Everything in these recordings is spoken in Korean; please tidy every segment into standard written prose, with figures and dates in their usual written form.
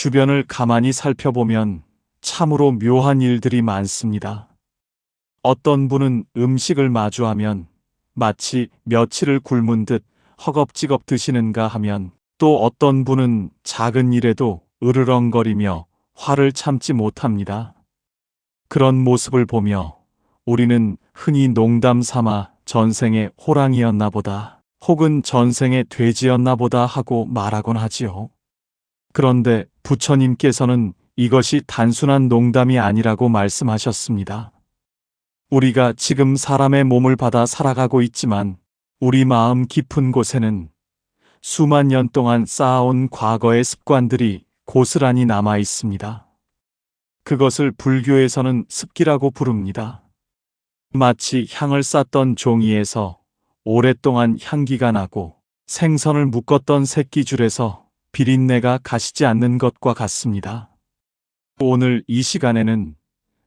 주변을 가만히 살펴보면 참으로 묘한 일들이 많습니다. 어떤 분은 음식을 마주하면 마치 며칠을 굶은 듯 허겁지겁 드시는가 하면, 또 어떤 분은 작은 일에도 으르렁거리며 화를 참지 못합니다. 그런 모습을 보며 우리는 흔히 농담 삼아 전생에 호랑이였나 보다, 혹은 전생에 돼지였나 보다 하고 말하곤 하지요. 그런데 부처님께서는 이것이 단순한 농담이 아니라고 말씀하셨습니다. 우리가 지금 사람의 몸을 받아 살아가고 있지만 우리 마음 깊은 곳에는 수만 년 동안 쌓아온 과거의 습관들이 고스란히 남아 있습니다. 그것을 불교에서는 습기라고 부릅니다. 마치 향을 쌓던 종이에서 오랫동안 향기가 나고 생선을 묶었던 새끼줄에서 비린내가 가시지 않는 것과 같습니다. 오늘 이 시간에는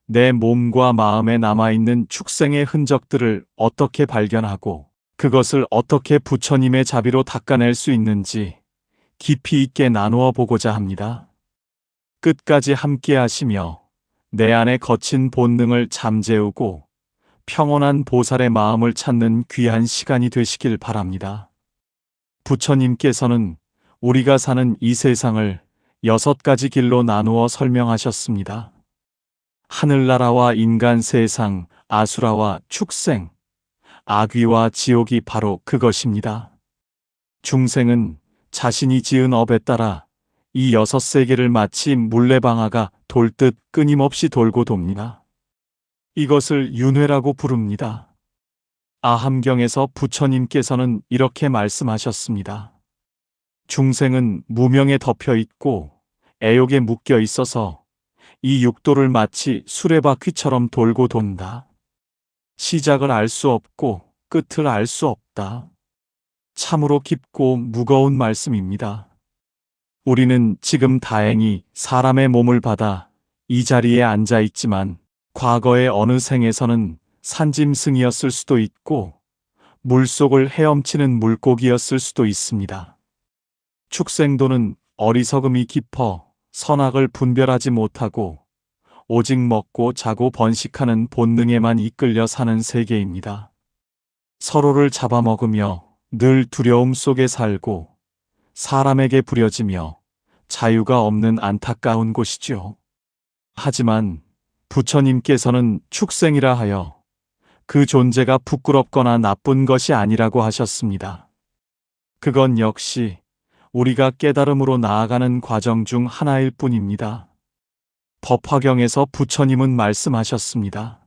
내 몸과 마음에 남아있는 축생의 흔적들을 어떻게 발견하고 그것을 어떻게 부처님의 자비로 닦아낼 수 있는지 깊이 있게 나누어 보고자 합니다. 끝까지 함께 하시며 내 안에 거친 본능을 잠재우고 평온한 보살의 마음을 찾는 귀한 시간이 되시길 바랍니다. 부처님께서는 우리가 사는 이 세상을 6가지 길로 나누어 설명하셨습니다. 하늘나라와 인간 세상, 아수라와 축생, 아귀와 지옥이 바로 그것입니다. 중생은 자신이 지은 업에 따라 이 6세계를 마치 물레방아가 돌듯 끊임없이 돌고 돕니다. 이것을 윤회라고 부릅니다. 아함경에서 부처님께서는 이렇게 말씀하셨습니다. 중생은 무명에 덮여 있고 애욕에 묶여 있어서 이 육도를 마치 수레바퀴처럼 돌고 돈다. 시작을 알 수 없고 끝을 알 수 없다. 참으로 깊고 무거운 말씀입니다. 우리는 지금 다행히 사람의 몸을 받아 이 자리에 앉아 있지만 과거의 어느 생에서는 산짐승이었을 수도 있고 물속을 헤엄치는 물고기였을 수도 있습니다. 축생도는 어리석음이 깊어 선악을 분별하지 못하고 오직 먹고 자고 번식하는 본능에만 이끌려 사는 세계입니다. 서로를 잡아먹으며 늘 두려움 속에 살고 사람에게 부려지며 자유가 없는 안타까운 곳이죠. 하지만 부처님께서는 축생이라 하여 그 존재가 부끄럽거나 나쁜 것이 아니라고 하셨습니다. 그건 역시 우리가 깨달음으로 나아가는 과정 중 하나일 뿐입니다. 법화경에서 부처님은 말씀하셨습니다.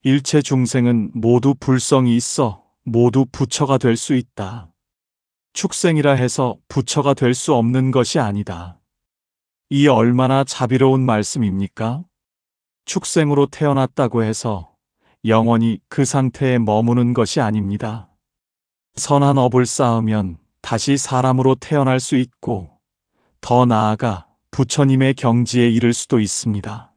일체 중생은 모두 불성이 있어 모두 부처가 될 수 있다. 축생이라 해서 부처가 될 수 없는 것이 아니다. 이 얼마나 자비로운 말씀입니까? 축생으로 태어났다고 해서 영원히 그 상태에 머무는 것이 아닙니다. 선한 업을 쌓으면 다시 사람으로 태어날 수 있고 더 나아가 부처님의 경지에 이를 수도 있습니다.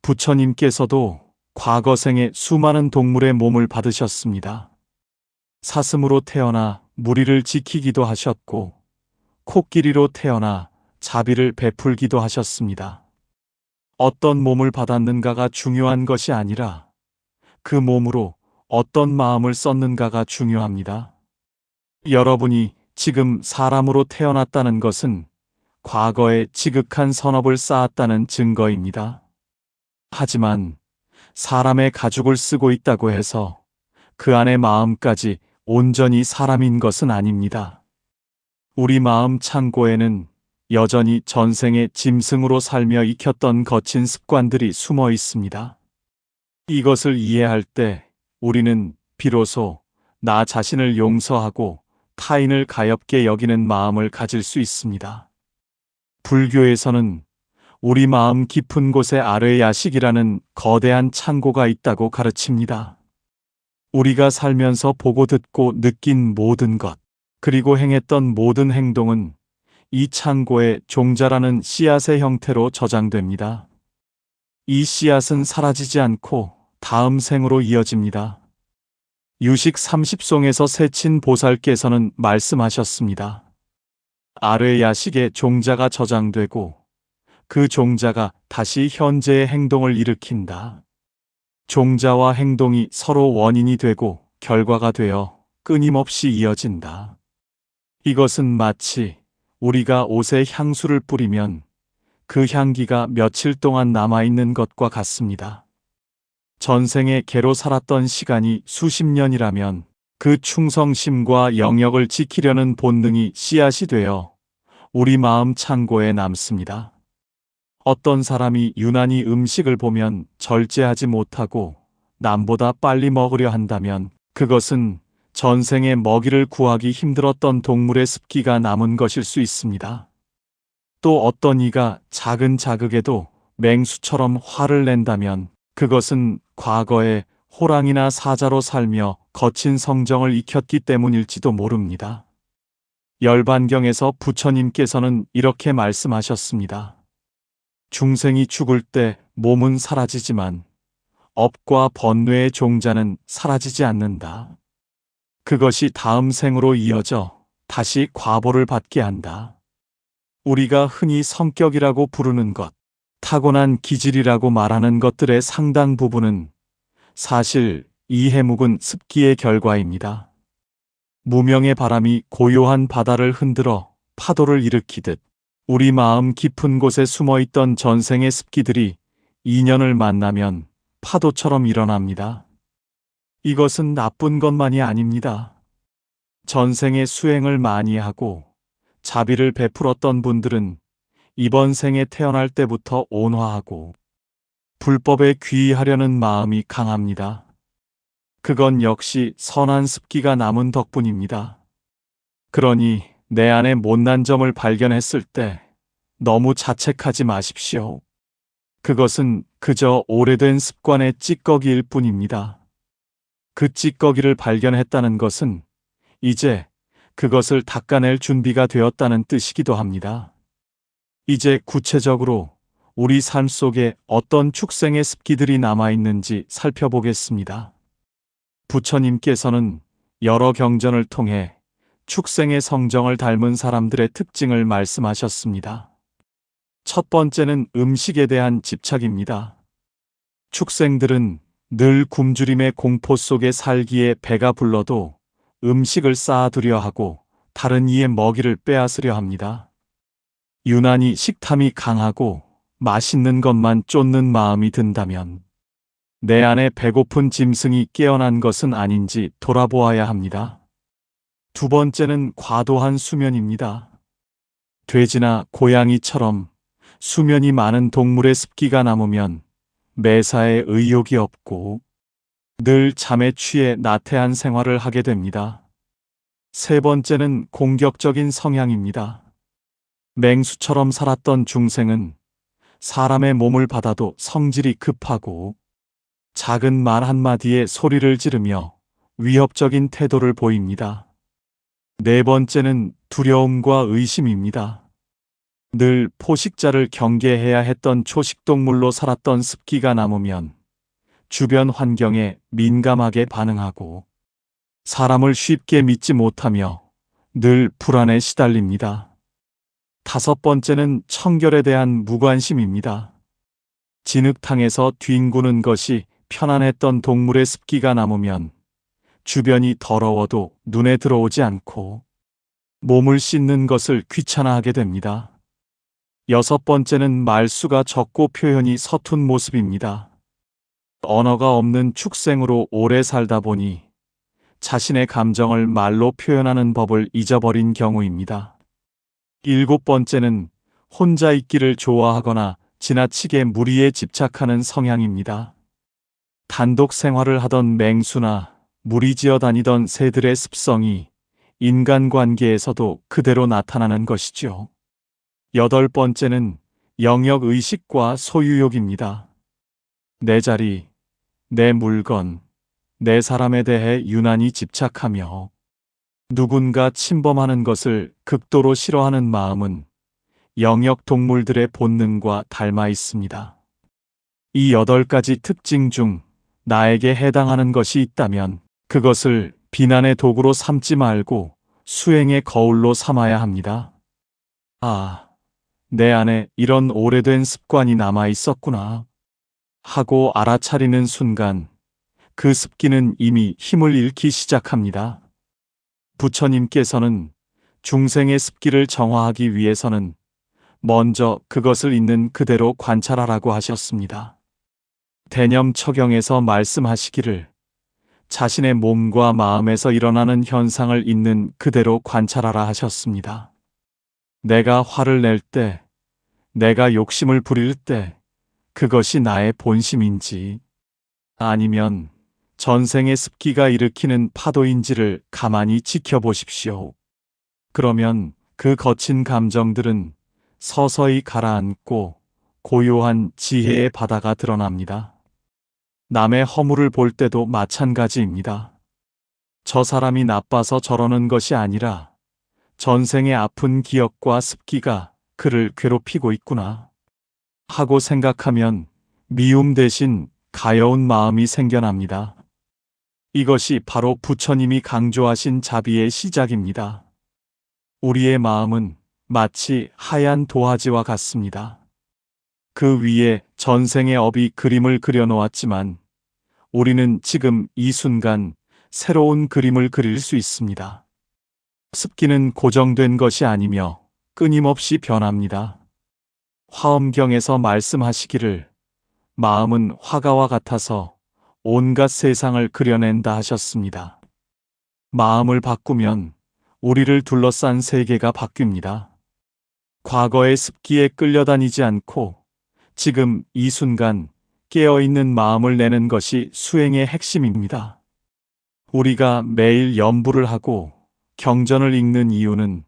부처님께서도 과거 생에 수많은 동물의 몸을 받으셨습니다. 사슴으로 태어나 무리를 지키기도 하셨고 코끼리로 태어나 자비를 베풀기도 하셨습니다. 어떤 몸을 받았는가가 중요한 것이 아니라 그 몸으로 어떤 마음을 썼는가가 중요합니다. 여러분이 지금 사람으로 태어났다는 것은 과거에 지극한 선업을 쌓았다는 증거입니다. 하지만 사람의 가죽을 쓰고 있다고 해서 그 안의 마음까지 온전히 사람인 것은 아닙니다. 우리 마음 창고에는 여전히 전생의 짐승으로 살며 익혔던 거친 습관들이 숨어 있습니다. 이것을 이해할 때 우리는 비로소 나 자신을 용서하고 타인을 가엽게 여기는 마음을 가질 수 있습니다. 불교에서는 우리 마음 깊은 곳에 아뢰야식이라는 거대한 창고가 있다고 가르칩니다. 우리가 살면서 보고 듣고 느낀 모든 것, 그리고 행했던 모든 행동은 이 창고에 종자라는 씨앗의 형태로 저장됩니다. 이 씨앗은 사라지지 않고 다음 생으로 이어집니다. 유식 30송에서 세친 보살께서는 말씀하셨습니다. 아래 야식의 종자가 저장되고 그 종자가 다시 현재의 행동을 일으킨다. 종자와 행동이 서로 원인이 되고 결과가 되어 끊임없이 이어진다. 이것은 마치 우리가 옷에 향수를 뿌리면 그 향기가 며칠 동안 남아있는 것과 같습니다. 전생에 개로 살았던 시간이 수십 년이라면 그 충성심과 영역을 지키려는 본능이 씨앗이 되어 우리 마음 창고에 남습니다. 어떤 사람이 유난히 음식을 보면 절제하지 못하고 남보다 빨리 먹으려 한다면 그것은 전생에 먹이를 구하기 힘들었던 동물의 습기가 남은 것일 수 있습니다. 또 어떤 이가 작은 자극에도 맹수처럼 화를 낸다면 그것은 과거에 호랑이나 사자로 살며 거친 성정을 익혔기 때문일지도 모릅니다. 열반경에서 부처님께서는 이렇게 말씀하셨습니다. 중생이 죽을 때 몸은 사라지지만 업과 번뇌의 종자는 사라지지 않는다. 그것이 다음 생으로 이어져 다시 과보를 받게 한다. 우리가 흔히 성격이라고 부르는 것, 타고난 기질이라고 말하는 것들의 상당 부분은 사실 이 해묵은 습기의 결과입니다. 무명의 바람이 고요한 바다를 흔들어 파도를 일으키듯 우리 마음 깊은 곳에 숨어있던 전생의 습기들이 인연을 만나면 파도처럼 일어납니다. 이것은 나쁜 것만이 아닙니다. 전생의 수행을 많이 하고 자비를 베풀었던 분들은 이번 생에 태어날 때부터 온화하고 불법에 귀의하려는 마음이 강합니다. 그건 역시 선한 습기가 남은 덕분입니다. 그러니 내 안에 못난 점을 발견했을 때 너무 자책하지 마십시오. 그것은 그저 오래된 습관의 찌꺼기일 뿐입니다. 그 찌꺼기를 발견했다는 것은 이제 그것을 닦아낼 준비가 되었다는 뜻이기도 합니다. 이제 구체적으로 우리 삶 속에 어떤 축생의 습기들이 남아있는지 살펴보겠습니다. 부처님께서는 여러 경전을 통해 축생의 성정을 닮은 사람들의 특징을 말씀하셨습니다. 첫 번째는 음식에 대한 집착입니다. 축생들은 늘 굶주림의 공포 속에 살기에 배가 불러도 음식을 쌓아두려 하고 다른 이의 먹이를 빼앗으려 합니다. 유난히 식탐이 강하고 맛있는 것만 쫓는 마음이 든다면 내 안에 배고픈 짐승이 깨어난 것은 아닌지 돌아보아야 합니다. 두 번째는 과도한 수면입니다. 돼지나 고양이처럼 수면이 많은 동물의 습기가 남으면 매사에 의욕이 없고 늘 잠에 취해 나태한 생활을 하게 됩니다. 세 번째는 공격적인 성향입니다. 맹수처럼 살았던 중생은 사람의 몸을 받아도 성질이 급하고 작은 말 한마디에 소리를 지르며 위협적인 태도를 보입니다. 네 번째는 두려움과 의심입니다. 늘 포식자를 경계해야 했던 초식동물로 살았던 습기가 남으면 주변 환경에 민감하게 반응하고 사람을 쉽게 믿지 못하며 늘 불안에 시달립니다. 다섯 번째는 청결에 대한 무관심입니다. 진흙탕에서 뒹구는 것이 편안했던 동물의 습기가 남으면 주변이 더러워도 눈에 들어오지 않고 몸을 씻는 것을 귀찮아하게 됩니다. 여섯 번째는 말수가 적고 표현이 서툰 모습입니다. 언어가 없는 축생으로 오래 살다 보니 자신의 감정을 말로 표현하는 법을 잊어버린 경우입니다. 일곱 번째는 혼자 있기를 좋아하거나 지나치게 무리에 집착하는 성향입니다. 단독 생활을 하던 맹수나 무리지어 다니던 새들의 습성이 인간관계에서도 그대로 나타나는 것이죠. 여덟 번째는 영역의식과 소유욕입니다. 내 자리, 내 물건, 내 사람에 대해 유난히 집착하며 누군가 침범하는 것을 극도로 싫어하는 마음은 영역 동물들의 본능과 닮아 있습니다. 이 8가지 특징 중 나에게 해당하는 것이 있다면 그것을 비난의 도구로 삼지 말고 수행의 거울로 삼아야 합니다. 아, 내 안에 이런 오래된 습관이 남아 있었구나 하고 알아차리는 순간 그 습기는 이미 힘을 잃기 시작합니다. 부처님께서는 중생의 습기를 정화하기 위해서는 먼저 그것을 있는 그대로 관찰하라고 하셨습니다. 대념처경에서 말씀하시기를 자신의 몸과 마음에서 일어나는 현상을 있는 그대로 관찰하라 하셨습니다. 내가 화를 낼 때, 내가 욕심을 부릴 때, 그것이 나의 본심인지, 아니면 전생의 습기가 일으키는 파도인지를 가만히 지켜보십시오. 그러면 그 거친 감정들은 서서히 가라앉고 고요한 지혜의 바다가 드러납니다. 남의 허물을 볼 때도 마찬가지입니다. 저 사람이 나빠서 저러는 것이 아니라 전생의 아픈 기억과 습기가 그를 괴롭히고 있구나 하고 생각하면 미움 대신 가여운 마음이 생겨납니다. 이것이 바로 부처님이 강조하신 자비의 시작입니다. 우리의 마음은 마치 하얀 도화지와 같습니다. 그 위에 전생의 업이 그림을 그려놓았지만 우리는 지금 이 순간 새로운 그림을 그릴 수 있습니다. 습기는 고정된 것이 아니며 끊임없이 변합니다. 화엄경에서 말씀하시기를 마음은 화가와 같아서 온갖 세상을 그려낸다 하셨습니다. 마음을 바꾸면 우리를 둘러싼 세계가 바뀝니다. 과거의 습기에 끌려다니지 않고 지금 이 순간 깨어있는 마음을 내는 것이 수행의 핵심입니다. 우리가 매일 염불을 하고 경전을 읽는 이유는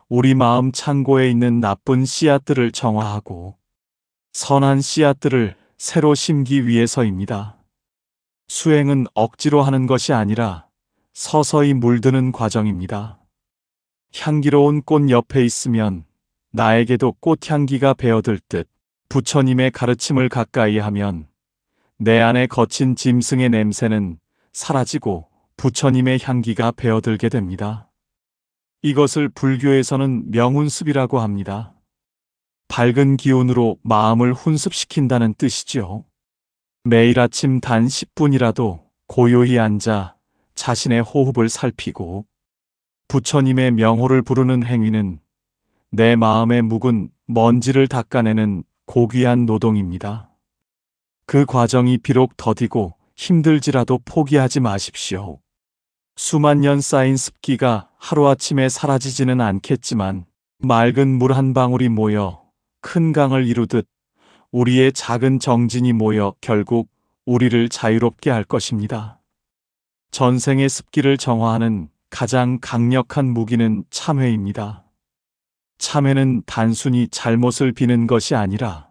우리 마음 창고에 있는 나쁜 씨앗들을 정화하고 선한 씨앗들을 새로 심기 위해서입니다. 수행은 억지로 하는 것이 아니라 서서히 물드는 과정입니다. 향기로운 꽃 옆에 있으면 나에게도 꽃향기가 배어들 듯 부처님의 가르침을 가까이 하면 내 안에 거친 짐승의 냄새는 사라지고 부처님의 향기가 배어들게 됩니다. 이것을 불교에서는 명운습이라고 합니다. 밝은 기운으로 마음을 훈습시킨다는 뜻이지요. 매일 아침 단 10분이라도 고요히 앉아 자신의 호흡을 살피고 부처님의 명호를 부르는 행위는 내 마음의 묵은 먼지를 닦아내는 고귀한 노동입니다. 그 과정이 비록 더디고 힘들지라도 포기하지 마십시오. 수만 년 쌓인 습기가 하루아침에 사라지지는 않겠지만 맑은 물 한 방울이 모여 큰 강을 이루듯 우리의 작은 정진이 모여 결국 우리를 자유롭게 할 것입니다. 전생의 습기를 정화하는 가장 강력한 무기는 참회입니다. 참회는 단순히 잘못을 비는 것이 아니라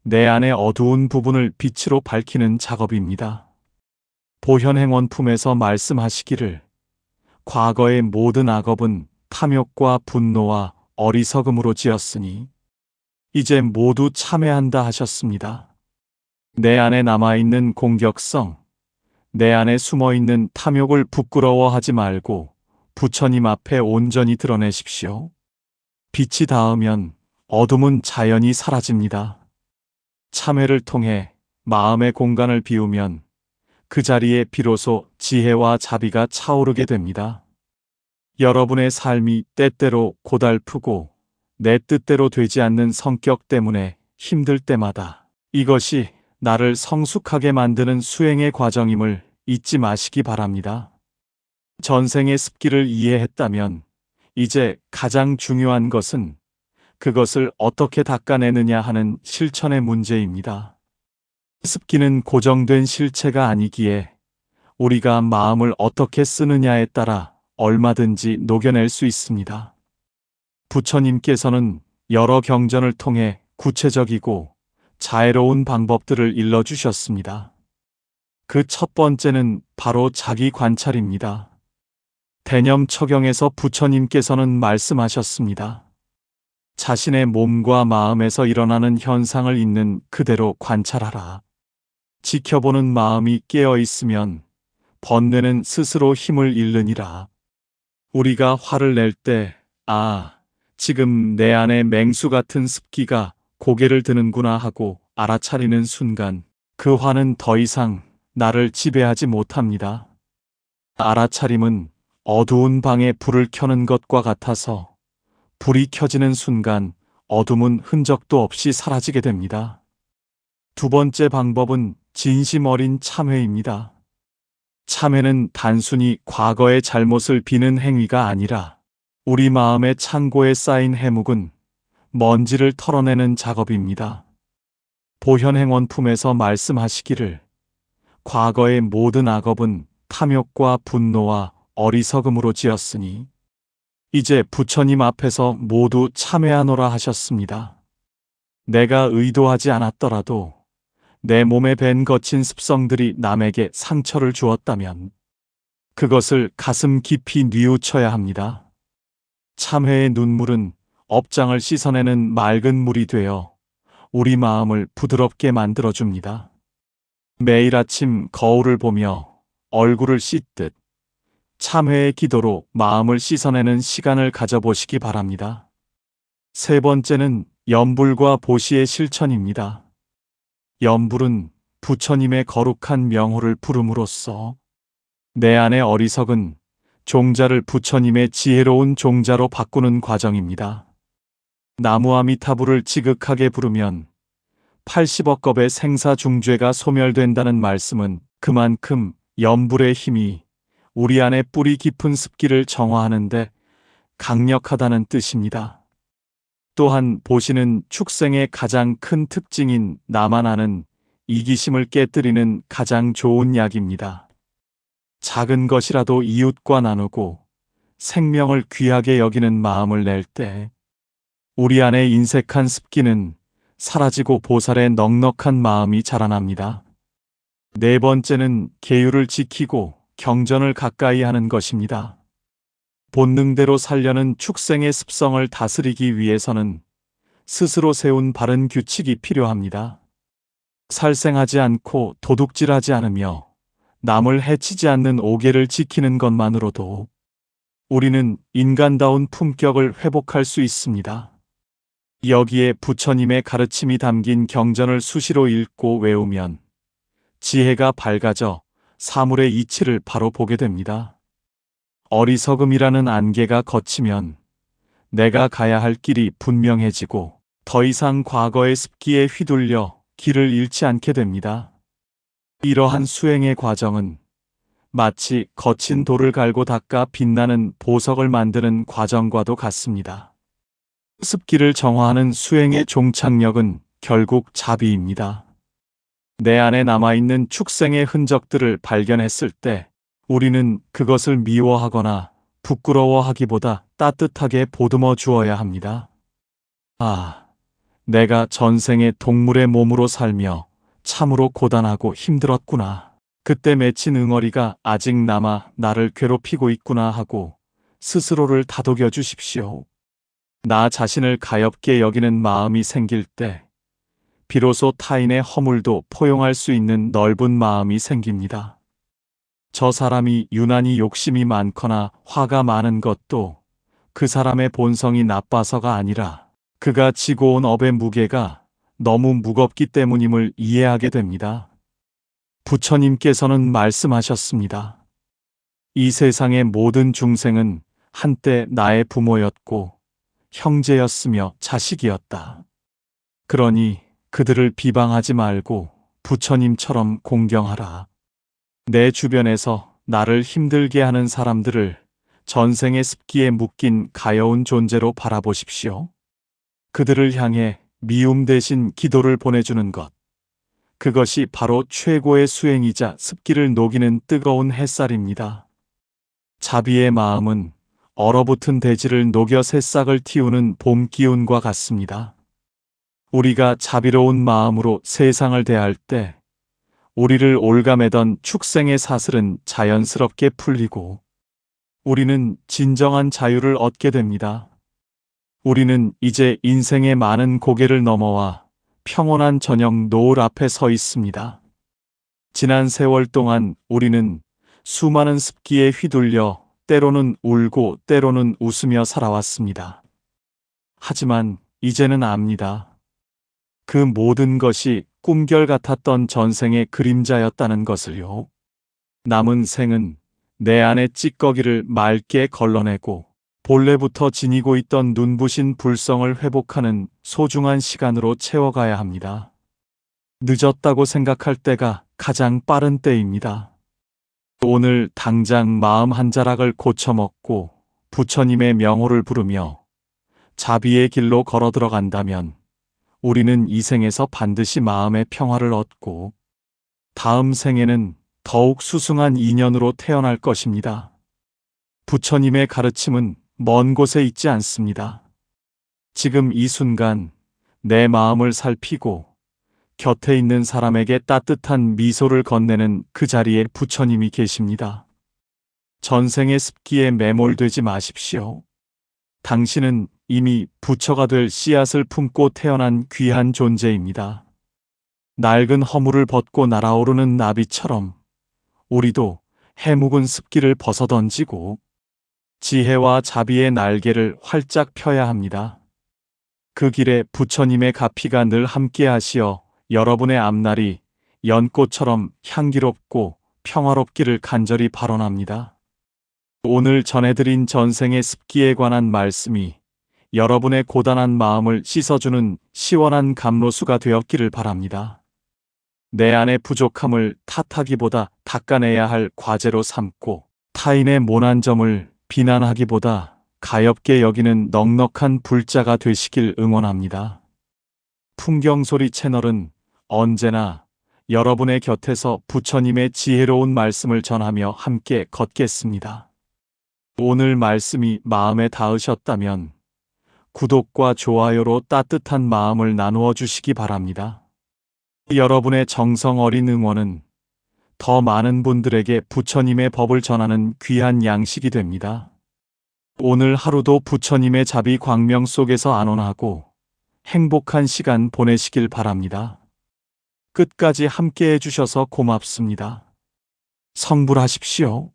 내 안의 어두운 부분을 빛으로 밝히는 작업입니다. 보현행원품에서 말씀하시기를 과거의 모든 악업은 탐욕과 분노와 어리석음으로 지었으니 이제 모두 참회한다 하셨습니다. 내 안에 남아있는 공격성, 내 안에 숨어있는 탐욕을 부끄러워하지 말고 부처님 앞에 온전히 드러내십시오. 빛이 닿으면 어둠은 자연히 사라집니다. 참회를 통해 마음의 공간을 비우면 그 자리에 비로소 지혜와 자비가 차오르게 됩니다. 여러분의 삶이 때때로 고달프고 내 뜻대로 되지 않는 성격 때문에 힘들 때마다 이것이 나를 성숙하게 만드는 수행의 과정임을 잊지 마시기 바랍니다. 전생의 습기를 이해했다면 이제 가장 중요한 것은 그것을 어떻게 닦아내느냐 하는 실천의 문제입니다. 습기는 고정된 실체가 아니기에 우리가 마음을 어떻게 쓰느냐에 따라 얼마든지 녹여낼 수 있습니다. 부처님께서는 여러 경전을 통해 구체적이고 자애로운 방법들을 일러주셨습니다. 그 첫 번째는 바로 자기 관찰입니다. 대념처경에서 부처님께서는 말씀하셨습니다. 자신의 몸과 마음에서 일어나는 현상을 있는 그대로 관찰하라. 지켜보는 마음이 깨어 있으면 번뇌는 스스로 힘을 잃느니라. 우리가 화를 낼 때, 지금 내 안에 맹수 같은 습기가 고개를 드는구나 하고 알아차리는 순간 그 화는 더 이상 나를 지배하지 못합니다. 알아차림은 어두운 방에 불을 켜는 것과 같아서 불이 켜지는 순간 어둠은 흔적도 없이 사라지게 됩니다. 두 번째 방법은 진심 어린 참회입니다. 참회는 단순히 과거의 잘못을 비는 행위가 아니라 우리 마음의 창고에 쌓인 해묵은 먼지를 털어내는 작업입니다. 보현행 원품에서 말씀하시기를 과거의 모든 악업은 탐욕과 분노와 어리석음으로 지었으니 이제 부처님 앞에서 모두 참회하노라 하셨습니다. 내가 의도하지 않았더라도 내 몸에 밴 거친 습성들이 남에게 상처를 주었다면 그것을 가슴 깊이 뉘우쳐야 합니다. 참회의 눈물은 업장을 씻어내는 맑은 물이 되어 우리 마음을 부드럽게 만들어줍니다. 매일 아침 거울을 보며 얼굴을 씻듯 참회의 기도로 마음을 씻어내는 시간을 가져보시기 바랍니다. 세 번째는 염불과 보시의 실천입니다. 염불은 부처님의 거룩한 명호를 부름으로써 내 안의 어리석은 종자를 부처님의 지혜로운 종자로 바꾸는 과정입니다. 나무아미타불을 지극하게 부르면 80억 겁의 생사중죄가 소멸된다는 말씀은 그만큼 염불의 힘이 우리 안에 뿌리 깊은 습기를 정화하는데 강력하다는 뜻입니다. 또한 보시는 축생의 가장 큰 특징인 나만 아는 이기심을 깨뜨리는 가장 좋은 약입니다. 작은 것이라도 이웃과 나누고 생명을 귀하게 여기는 마음을 낼 때 우리 안에 인색한 습기는 사라지고 보살의 넉넉한 마음이 자라납니다. 네 번째는 계율을 지키고 경전을 가까이 하는 것입니다. 본능대로 살려는 축생의 습성을 다스리기 위해서는 스스로 세운 바른 규칙이 필요합니다. 살생하지 않고 도둑질하지 않으며 남을 해치지 않는 오계를 지키는 것만으로도 우리는 인간다운 품격을 회복할 수 있습니다. 여기에 부처님의 가르침이 담긴 경전을 수시로 읽고 외우면 지혜가 밝아져 사물의 이치를 바로 보게 됩니다. 어리석음이라는 안개가 걷히면 내가 가야 할 길이 분명해지고 더 이상 과거의 습기에 휘둘려 길을 잃지 않게 됩니다. 이러한 수행의 과정은 마치 거친 돌을 갈고 닦아 빛나는 보석을 만드는 과정과도 같습니다. 습기를 정화하는 수행의 종착역은 결국 자비입니다. 내 안에 남아있는 축생의 흔적들을 발견했을 때 우리는 그것을 미워하거나 부끄러워하기보다 따뜻하게 보듬어 주어야 합니다. 아, 내가 전생에 동물의 몸으로 살며 참으로 고단하고 힘들었구나. 그때 맺힌 응어리가 아직 남아 나를 괴롭히고 있구나 하고 스스로를 다독여 주십시오. 나 자신을 가엽게 여기는 마음이 생길 때 비로소 타인의 허물도 포용할 수 있는 넓은 마음이 생깁니다. 저 사람이 유난히 욕심이 많거나 화가 많은 것도 그 사람의 본성이 나빠서가 아니라 그가 지고 온 업의 무게가 너무 무겁기 때문임을 이해하게 됩니다. 부처님께서는 말씀하셨습니다. 이 세상의 모든 중생은 한때 나의 부모였고 형제였으며 자식이었다. 그러니 그들을 비방하지 말고 부처님처럼 공경하라. 내 주변에서 나를 힘들게 하는 사람들을 전생의 습기에 묶인 가여운 존재로 바라보십시오. 그들을 향해 미움 대신 기도를 보내주는 것. 그것이 바로 최고의 수행이자 습기를 녹이는 뜨거운 햇살입니다. 자비의 마음은 얼어붙은 대지를 녹여 새싹을 틔우는 봄 기운과 같습니다. 우리가 자비로운 마음으로 세상을 대할 때 우리를 올가매던 축생의 사슬은 자연스럽게 풀리고 우리는 진정한 자유를 얻게 됩니다. 우리는 이제 인생의 많은 고개를 넘어와 평온한 저녁 노을 앞에 서 있습니다. 지난 세월 동안 우리는 수많은 습기에 휘둘려 때로는 울고 때로는 웃으며 살아왔습니다. 하지만 이제는 압니다. 그 모든 것이 꿈결 같았던 전생의 그림자였다는 것을요. 남은 생은 내 안의 찌꺼기를 맑게 걸러내고 본래부터 지니고 있던 눈부신 불성을 회복하는 소중한 시간으로 채워가야 합니다. 늦었다고 생각할 때가 가장 빠른 때입니다. 오늘 당장 마음 한 자락을 고쳐먹고 부처님의 명호를 부르며 자비의 길로 걸어 들어간다면 우리는 이 생에서 반드시 마음의 평화를 얻고 다음 생에는 더욱 수승한 인연으로 태어날 것입니다. 부처님의 가르침은 먼 곳에 있지 않습니다. 지금 이 순간 내 마음을 살피고 곁에 있는 사람에게 따뜻한 미소를 건네는 그 자리에 부처님이 계십니다. 전생의 습기에 매몰되지 마십시오. 당신은 이미 부처가 될 씨앗을 품고 태어난 귀한 존재입니다. 낡은 허물을 벗고 날아오르는 나비처럼 우리도 해묵은 습기를 벗어던지고 지혜와 자비의 날개를 활짝 펴야 합니다. 그 길에 부처님의 가피가 늘 함께 하시어 여러분의 앞날이 연꽃처럼 향기롭고 평화롭기를 간절히 발언합니다. 오늘 전해드린 전생의 습기에 관한 말씀이 여러분의 고단한 마음을 씻어주는 시원한 감로수가 되었기를 바랍니다. 내 안의 부족함을 탓하기보다 닦아내야 할 과제로 삼고 타인의 모난 점을 비난하기보다 가엾게 여기는 넉넉한 불자가 되시길 응원합니다. 풍경소리 채널은 언제나 여러분의 곁에서 부처님의 지혜로운 말씀을 전하며 함께 걷겠습니다. 오늘 말씀이 마음에 닿으셨다면 구독과 좋아요로 따뜻한 마음을 나누어 주시기 바랍니다. 여러분의 정성 어린 응원은 더 많은 분들에게 부처님의 법을 전하는 귀한 양식이 됩니다. 오늘 하루도 부처님의 자비 광명 속에서 안온하고 행복한 시간 보내시길 바랍니다. 끝까지 함께 해주셔서 고맙습니다. 성불하십시오.